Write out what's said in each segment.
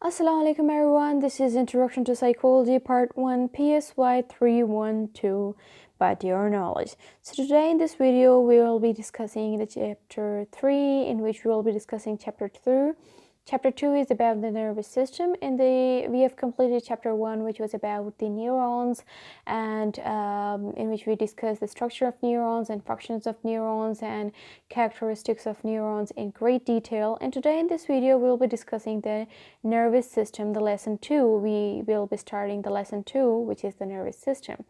Assalamu alaikum everyone, this is Introduction to Psychology Part 1 PSY 312 by your knowledge. So today in this video we will be discussing the chapter 3, in which we will be discussing chapter 2. Chapter 2 is about the nervous system, and we have completed chapter 1, which was about the neurons, and in which we discussed the structure of neurons and functions of neurons and characteristics of neurons in great detail. And today in this video we will be discussing the nervous system, the lesson 2. We will be starting the lesson 2, which is the nervous system.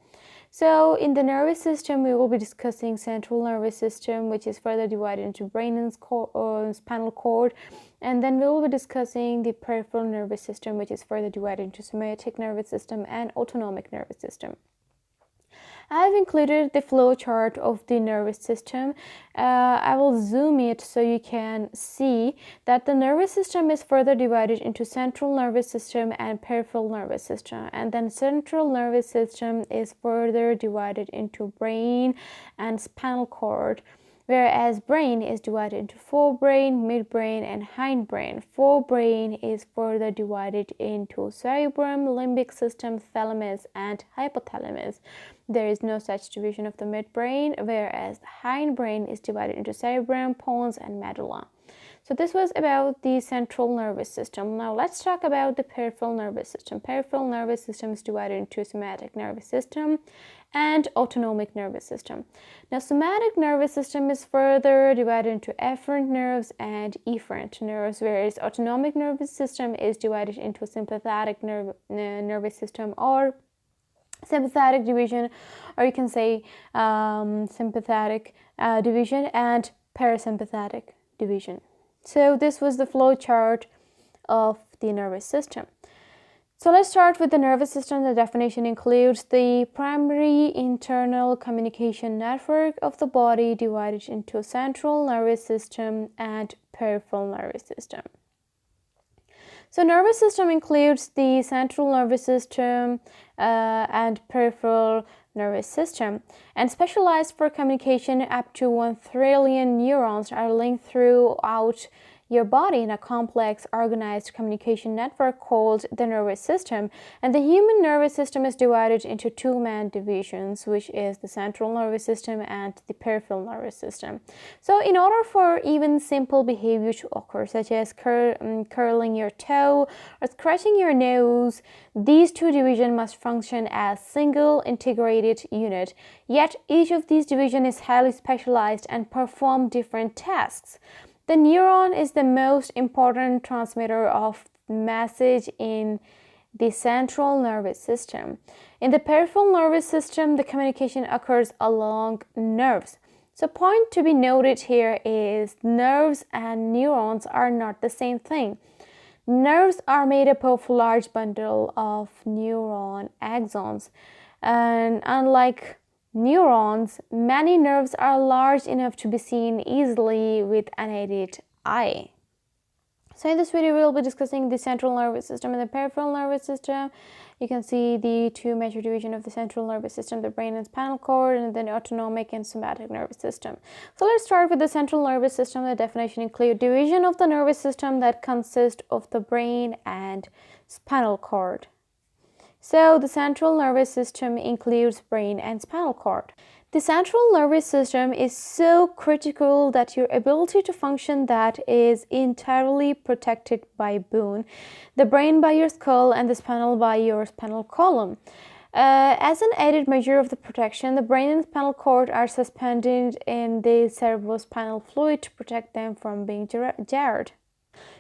So in the nervous system, we will be discussing central nervous system, which is further divided into brain and spinal cord. And then we will be discussing the peripheral nervous system, which is further divided into somatic nervous system and autonomic nervous system. I have included the flow chart of the nervous system. I will zoom it so you can see that the nervous system is further divided into central nervous system and peripheral nervous system. And then central nervous system is further divided into brain and spinal cord, whereas brain is divided into forebrain, midbrain, and hindbrain. Forebrain is further divided into cerebrum, limbic system, thalamus, and hypothalamus. There is no such division of the midbrain, whereas the hindbrain is divided into cerebrum, pons, and medulla. So this was about the central nervous system. Now let's talk about the peripheral nervous system. Peripheral nervous system is divided into somatic nervous system and autonomic nervous system. Now somatic nervous system is further divided into afferent nerves and efferent nerves, whereas autonomic nervous system is divided into sympathetic nervous system or sympathetic division, or you can say sympathetic division and parasympathetic division. So this was the flow chart of the nervous system. So let's start with the nervous system. The definition includes the primary internal communication network of the body divided into central nervous system and peripheral nervous system. So nervous system includes the central nervous system and peripheral nervous system, and specialized for communication. Up to 1 trillion neurons are linked throughout your body in a complex organized communication network called the nervous system. And the human nervous system is divided into two main divisions, which is the central nervous system and the peripheral nervous system. So in order for even simple behavior to occur, such as curling your toe or scratching your nose, these two divisions must function as single integrated unit. Yet each of these divisions is highly specialized and perform different tasks. The neuron is the most important transmitter of message in the central nervous system. In the peripheral nervous system, the communication occurs along nerves. So point to be noted here is nerves and neurons are not the same thing. Nerves are made up of a large bundle of neuron axons, and unlike neurons, many nerves are large enough to be seen easily with unaided eye. So in this video, we will be discussing the central nervous system and the peripheral nervous system. You can see the two major divisions of the central nervous system, the brain and spinal cord, and then autonomic and somatic nervous system. So let's start with the central nervous system. The definition includes division of the nervous system that consists of the brain and spinal cord. So the central nervous system includes brain and spinal cord. The central nervous system is so critical that your ability to function that is entirely protected by bone, the brain by your skull and the spinal by your spinal column. As an added measure of the protection, the brain and spinal cord are suspended in the cerebrospinal fluid to protect them from being jarred.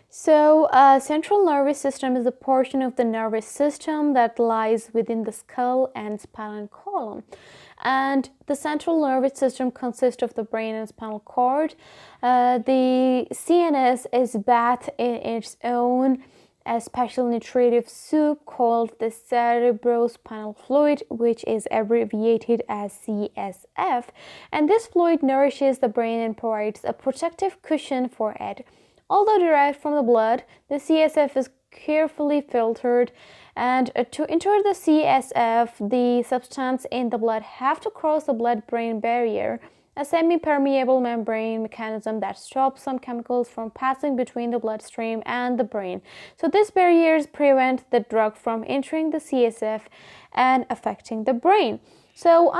So, central nervous system is the portion of the nervous system that lies within the skull and spinal column. And the central nervous system consists of the brain and spinal cord. The CNS is bathed in its own special nutritive soup called the cerebrospinal fluid, which is abbreviated as CSF. And this fluid nourishes the brain and provides a protective cushion for it. Although derived from the blood, the CSF is carefully filtered, and to enter the CSF, the substance in the blood have to cross the blood-brain barrier a semi-permeable membrane mechanism that stops some chemicals from passing between the bloodstream and the brain. So these barriers prevent the drug from entering the CSF and affecting the brain. So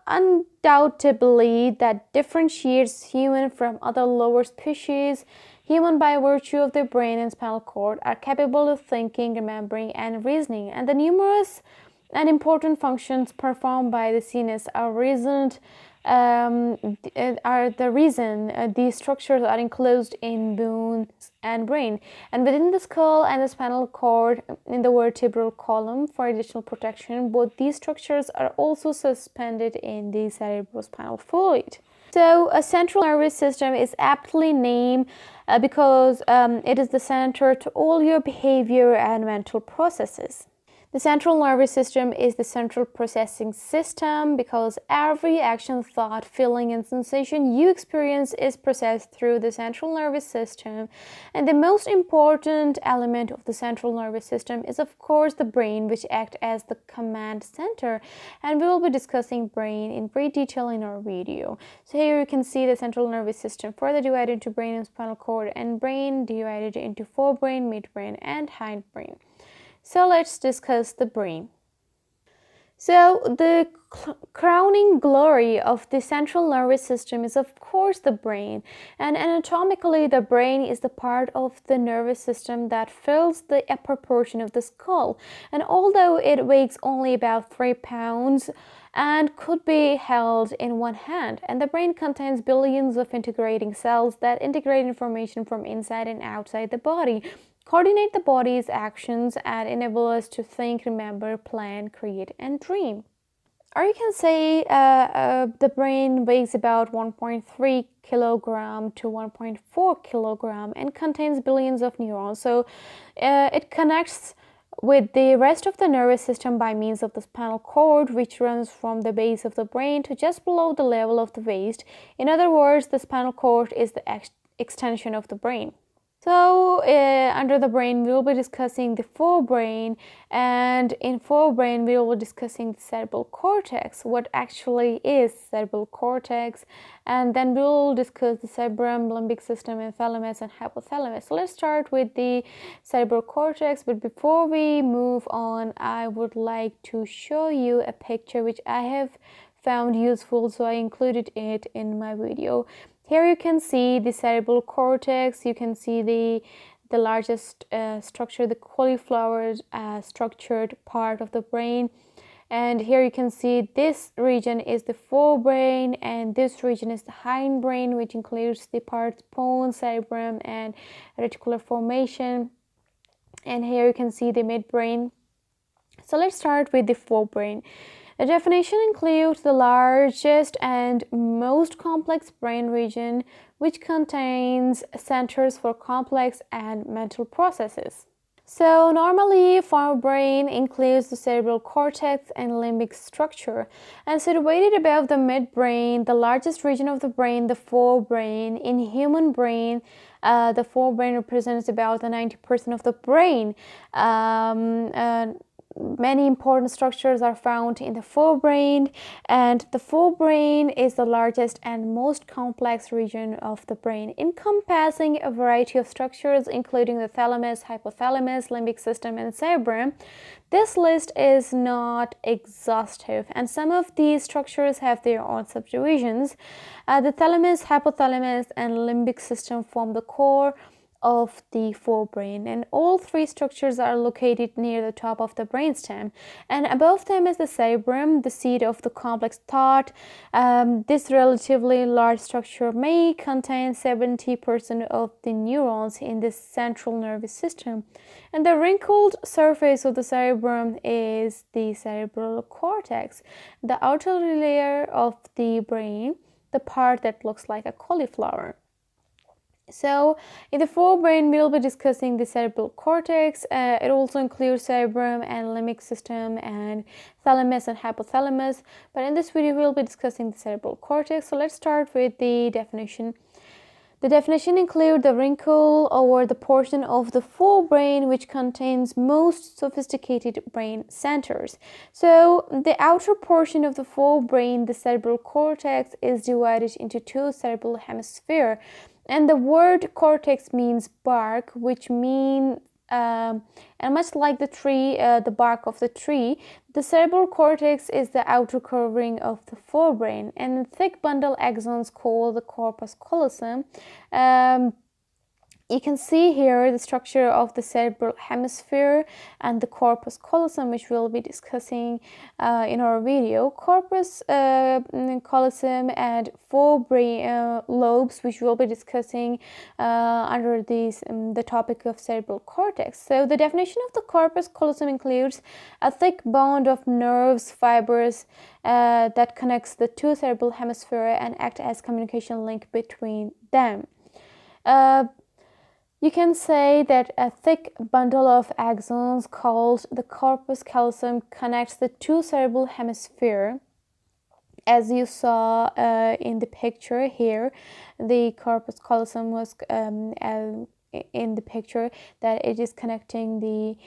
undoubtedly that differentiates human from other lower species. Human, by virtue of their brain and spinal cord, are capable of thinking, remembering, and reasoning, and the numerous and important functions performed by the CNS are the reason these structures are enclosed in bones and brain, and within the skull and the spinal cord in the vertebral column. For additional protection, both these structures are also suspended in the cerebrospinal fluid. So a central nervous system is aptly named because it is the center to all your behavior and mental processes. The central nervous system is the central processing system because every action, thought, feeling, and sensation you experience is processed through the central nervous system. And the most important element of the central nervous system is, of course, the brain, which acts as the command center. And we will be discussing brain in great detail in our video. So here you can see the central nervous system further divided into brain and spinal cord, and brain divided into forebrain, midbrain, and hindbrain. So let's discuss the brain. So the crowning glory of the central nervous system is, of course, the brain. And anatomically, the brain is the part of the nervous system that fills the upper portion of the skull. And although it weighs only about 3 pounds and could be held in one hand, and the brain contains billions of integrating cells that integrate information from inside and outside the body, coordinate the body's actions, and enable us to think, remember, plan, create, and dream. Or you can say the brain weighs about 1.3 kilogram to 1.4 kilogram and contains billions of neurons. So it connects with the rest of the nervous system by means of the spinal cord, which runs from the base of the brain to just below the level of the waist. In other words, the spinal cord is the extension of the brain. So under the brain, we will be discussing the forebrain, and in forebrain, we will be discussing the cerebral cortex, what actually is cerebral cortex, and then we will discuss the cerebrum, limbic system, and thalamus and hypothalamus. So let's start with the cerebral cortex, but before we move on, I would like to show you a picture which I have found useful, so I included it in my video. Here you can see the cerebral cortex. You can see the largest structure, the cauliflower structured part of the brain. And here you can see this region is the forebrain, and this region is the hindbrain, which includes the parts bone, cerebrum, and reticular formation. And here you can see the midbrain. So let's start with the forebrain. The definition includes the largest and most complex brain region, which contains centers for complex and mental processes. So normally, forebrain includes the cerebral cortex and limbic structure, and situated above the midbrain, the largest region of the brain, the forebrain. In human brain, the forebrain represents about 90% of the brain. Many important structures are found in the forebrain, and the forebrain is the largest and most complex region of the brain, encompassing a variety of structures including the thalamus, hypothalamus, limbic system, and cerebrum. This list is not exhaustive, and some of these structures have their own subdivisions. The thalamus, hypothalamus, and limbic system form the core of the forebrain, and all three structures are located near the top of the brainstem, and above them is the cerebrum, the seat of the complex thought. This relatively large structure may contain 70% of the neurons in the central nervous system, and the wrinkled surface of the cerebrum is the cerebral cortex, the outer layer of the brain, the part that looks like a cauliflower. So in the forebrain, we'll be discussing the cerebral cortex. It also includes cerebrum and limbic system and thalamus and hypothalamus. But in this video, we'll be discussing the cerebral cortex. So let's start with the definition. The definition includes the wrinkle over the portion of the forebrain which contains most sophisticated brain centers. So the outer portion of the forebrain, the cerebral cortex, is divided into two cerebral hemispheres. And the word cortex means bark, which means and much like the tree, the bark of the tree, the cerebral cortex is the outer covering of the forebrain, and the thick bundle axons called the corpus callosum. You can see here the structure of the cerebral hemisphere and the corpus callosum, which we'll be discussing in our video. Corpus callosum and forebrain lobes, which we'll be discussing under the topic of cerebral cortex. So the definition of the corpus callosum includes a thick bond of nerves fibers that connects the two cerebral hemispheres and act as communication link between them. You can say that a thick bundle of axons called the corpus callosum connects the two cerebral hemispheres. As you saw in the picture here, the corpus callosum was in the picture that it is connecting the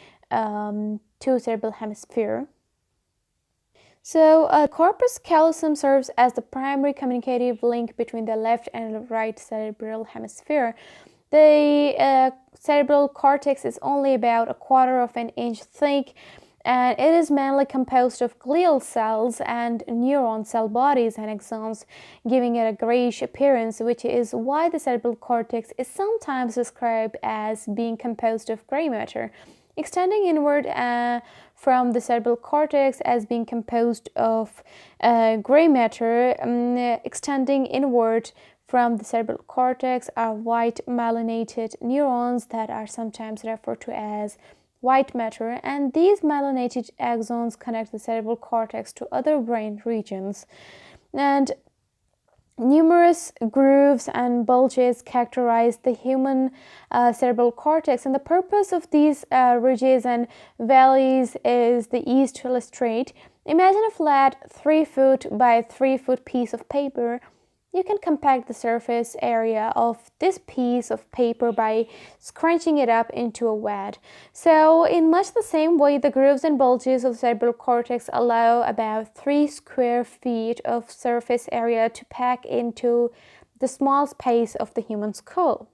two cerebral hemispheres. So corpus callosum serves as the primary communicative link between the left and the right cerebral hemisphere. The cerebral cortex is only about a quarter of an inch thick, and it is mainly composed of glial cells and neuron cell bodies and axons, giving it a grayish appearance, which is why the cerebral cortex is sometimes described as being composed of gray matter. Extending inward from the cerebral cortex as being composed of gray matter, extending inward from the cerebral cortex are white myelinated neurons that are sometimes referred to as white matter, and these myelinated axons connect the cerebral cortex to other brain regions. And numerous grooves and bulges characterize the human cerebral cortex, and the purpose of these ridges and valleys is the ease to illustrate. Imagine a flat 3 foot by 3 foot piece of paper. You can compact the surface area of this piece of paper by scrunching it up into a wad. So in much the same way, the grooves and bulges of the cerebral cortex allow about 3 square feet of surface area to pack into the small space of the human skull.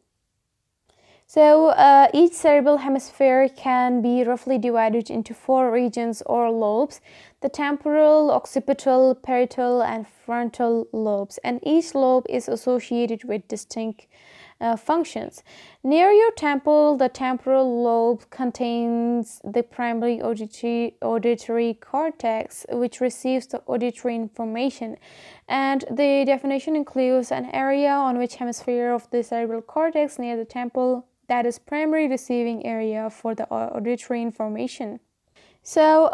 So each cerebral hemisphere can be roughly divided into 4 regions or lobes: the temporal, occipital, parietal, and frontal lobes, and each lobe is associated with distinct functions. Near your temple, the temporal lobe contains the primary auditory cortex, which receives the auditory information, and the definition includes an area on which hemisphere of the cerebral cortex near the temple that is primary receiving area for the auditory information. So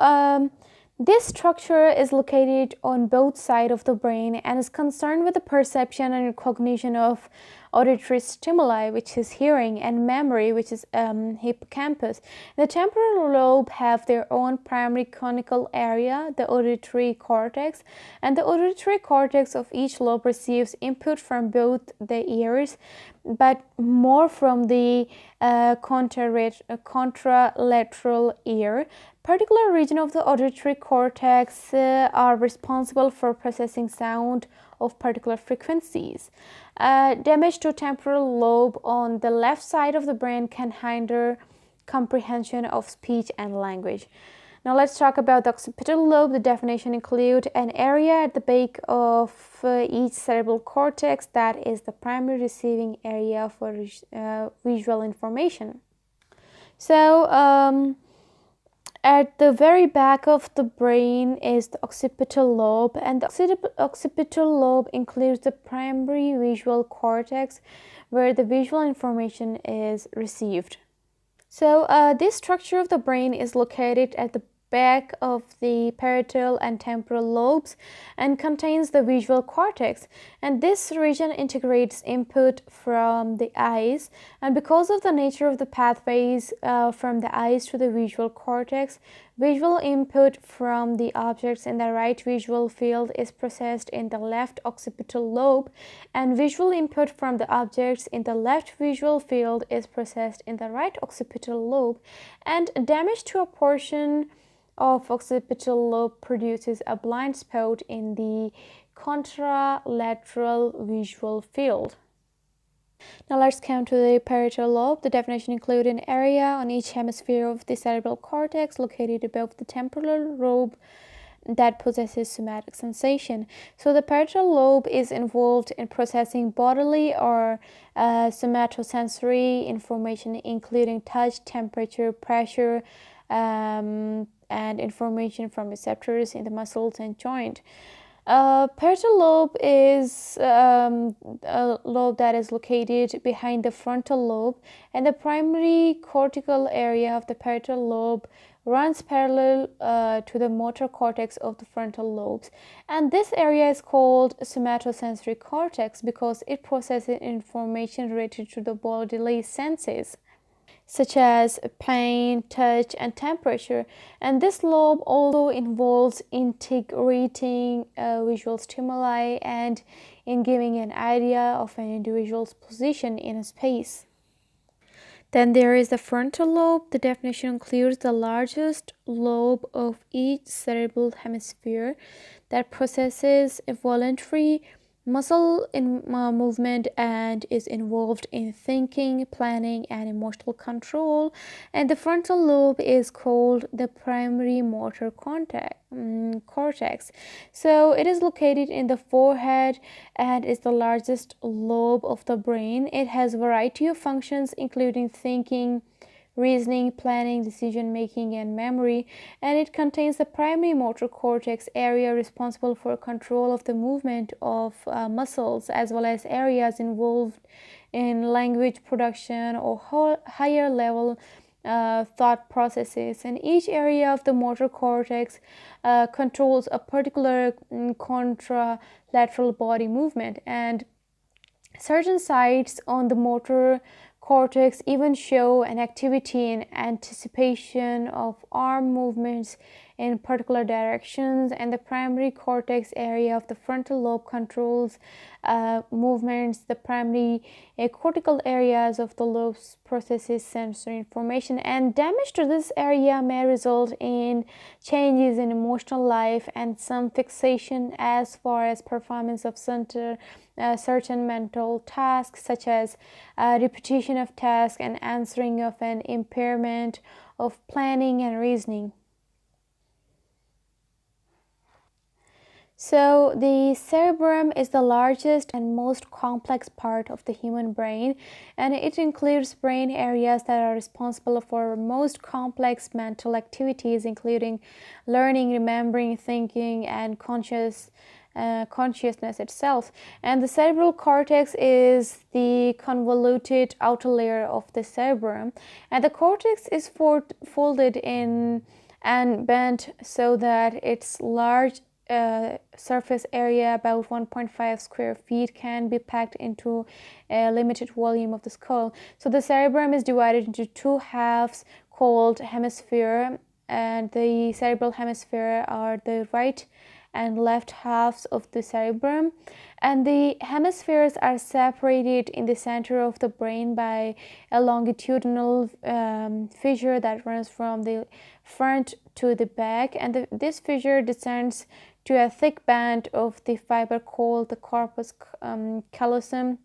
this structure is located on both sides of the brain and is concerned with the perception and recognition of auditory stimuli, which is hearing, and memory, which is hippocampus. The temporal lobe have their own primary conical area, the auditory cortex, and the auditory cortex of each lobe receives input from both the ears, but more from the contralateral ear. Particular regions of the auditory cortex are responsible for processing sound of particular frequencies. Damage to temporal lobe on the left side of the brain can hinder comprehension of speech and language. Now let's talk about the occipital lobe. The definition includes an area at the back of each cerebral cortex that is the primary receiving area for visual information. So at the very back of the brain is the occipital lobe, and the occipital lobe includes the primary visual cortex where the visual information is received. So this structure of the brain is located at the back of the parietal and temporal lobes and contains the visual cortex, and this region integrates input from the eyes, and because of the nature of the pathways from the eyes to the visual cortex, visual input from the objects in the right visual field is processed in the left occipital lobe, and visual input from the objects in the left visual field is processed in the right occipital lobe, and damage to a portion of occipital lobe produces a blind spot in the contralateral visual field. Now let's come to the parietal lobe. The definition includes an area on each hemisphere of the cerebral cortex located above the temporal lobe that possesses somatic sensation. So the parietal lobe is involved in processing bodily or somatosensory information, including touch, temperature, pressure, and information from receptors in the muscles and joint. Parietal lobe is a lobe that is located behind the frontal lobe, and the primary cortical area of the parietal lobe runs parallel to the motor cortex of the frontal lobes, and this area is called somatosensory cortex because it processes information related to the bodily senses such as pain, touch, and temperature. And this lobe also involves integrating visual stimuli and in giving an idea of an individual's position in a space. Then there is the frontal lobe. The definition includes the largest lobe of each cerebral hemisphere that processes a voluntary muscle movement and is involved in thinking, planning, and emotional control. And the frontal lobe is called the primary motor cortex. So it is located in the forehead and is the largest lobe of the brain. It has a variety of functions including thinking, reasoning, planning, decision making, and memory, and it contains the primary motor cortex area responsible for control of the movement of muscles, as well as areas involved in language production or higher level thought processes. And each area of the motor cortex controls a particular contralateral body movement, and certain sites on the motor cortex even show an activity in anticipation of arm movements in particular directions, and the primary cortex area of the frontal lobe controls movements. The primary cortical areas of the lobes processes sensory information, and damage to this area may result in changes in emotional life and some fixation as far as performance of certain mental tasks, such as repetition of tasks and answering of an impairment of planning and reasoning. So the cerebrum is the largest and most complex part of the human brain, and it includes brain areas that are responsible for most complex mental activities, including learning, remembering, thinking, and consciousness itself. And the cerebral cortex is the convoluted outer layer of the cerebrum, and the cortex is folded in and bent so that its large surface area, about 1.5 square feet, can be packed into a limited volume of the skull. So the cerebrum is divided into two halves called hemisphere, and the cerebral hemisphere are the right and left halves of the cerebrum, and the hemispheres are separated in the center of the brain by a longitudinal fissure that runs from the front to the back, and this fissure descends to a thick band of the fiber called the corpus callosum.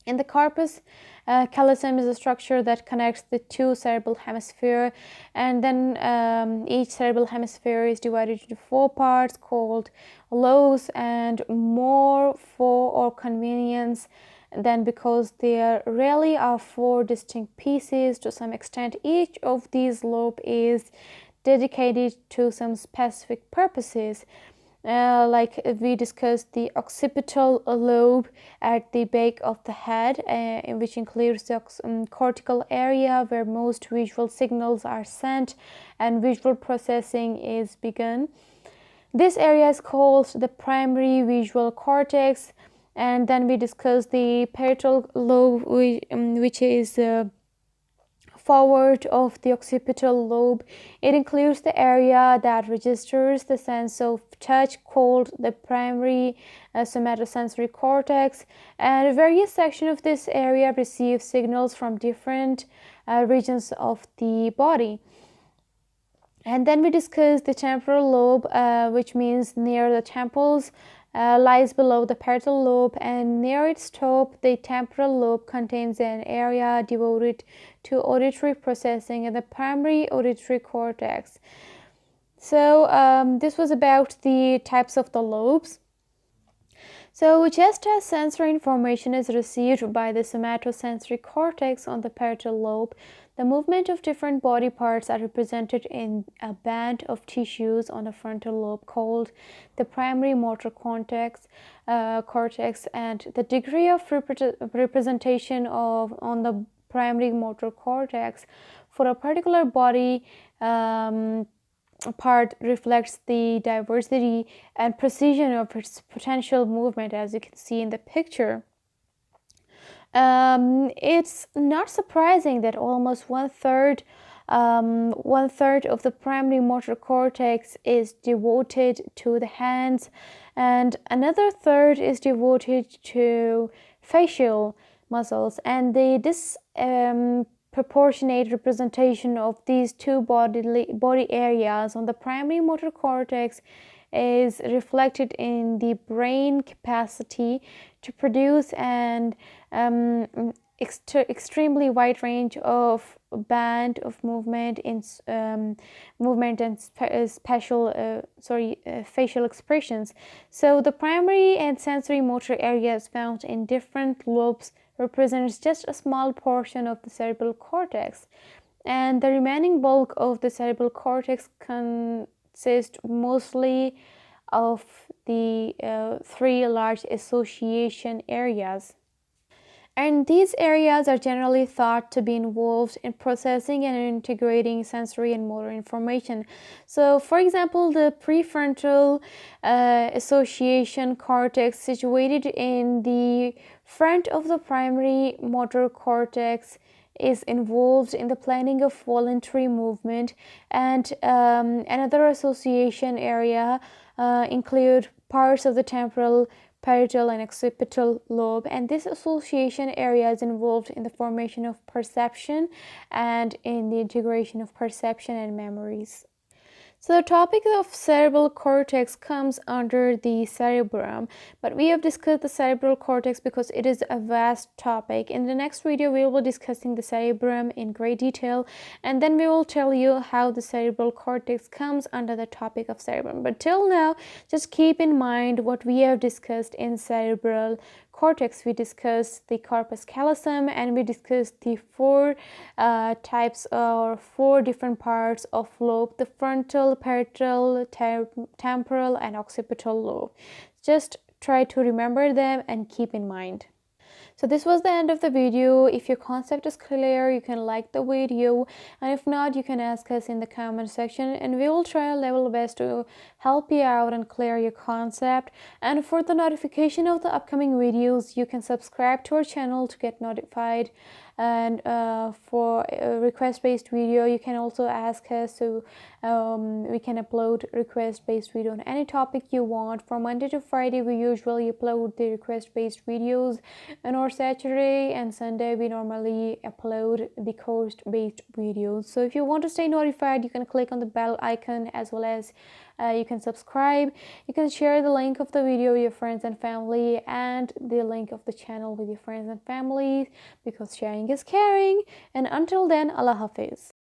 In the corpus callosum is a structure that connects the two cerebral hemispheres, and then each cerebral hemisphere is divided into four parts called lobes, and more for convenience than because there really are four distinct pieces. To some extent, each of these lobes is dedicated to some specific purposes. like we discussed the occipital lobe at the back of the head, which includes the cortical area where most visual signals are sent and visual processing is begun. This area is called the primary visual cortex. And then we discussed the parietal lobe, which is forward of the occipital lobe. It includes the area that registers the sense of touch, called the primary somatosensory cortex, and various sections of this area receive signals from different regions of the body. And then we discussed the temporal lobe, which means near the temples, lies below the parietal lobe, and near its top the temporal lobe contains an area devoted to auditory processing and the primary auditory cortex. So this was about the types of the lobes. So just as sensory information is received by the somatosensory cortex on the parietal lobe, the movement of different body parts are represented in a band of tissues on the frontal lobe called the primary motor cortex, and the degree of representation on the primary motor cortex for a particular body part reflects the diversity and precision of its potential movement, as you can see in the picture. It's not surprising that almost one third of the primary motor cortex is devoted to the hands, and another third is devoted to facial muscles. And this proportionate representation of these two body areas on the primary motor cortex is reflected in the brain capacity to produce an extremely wide range of band of movement in movement and facial expressions. So the primary and sensory motor areas found in different lobes represents just a small portion of the cerebral cortex, and the remaining bulk of the cerebral cortex consists mostly of the three large association areas. And these areas are generally thought to be involved in processing and integrating sensory and motor information. So, for example, the prefrontal association cortex, situated in the front of the primary motor cortex, is involved in the planning of voluntary movement, and another association area include parts of the temporal, parietal, and occipital lobe, and this association area is involved in the formation of perception and in the integration of perception and memories. So the topic of cerebral cortex comes under the cerebrum, but we have discussed the cerebral cortex because it is a vast topic. In the next video, we will be discussing the cerebrum in great detail, and then we will tell you how the cerebral cortex comes under the topic of cerebrum. But till now, just keep in mind what we have discussed in cerebral cortex. We discussed the corpus callosum, and we discussed the four types or four different parts of lobe: the frontal, parietal, temporal, and occipital lobe. Just try to remember them and keep in mind. So this was the end of the video. If your concept is clear, you can like the video, and if not, you can ask us in the comment section, and we will try our level best to help you out and clear your concept. And for the notification of the upcoming videos, you can subscribe to our channel to get notified. And for a request-based video, you can also ask us, so we can upload request-based video on any topic you want. From Monday to Friday, we usually upload the request-based videos, and on Saturday and Sunday we normally upload the course-based videos. So if you want to stay notified, you can click on the bell icon, as well as you can subscribe. You can share the link of the video with your friends and family, and the link of the channel with your friends and family, because sharing is caring. And until then, Allah Hafiz.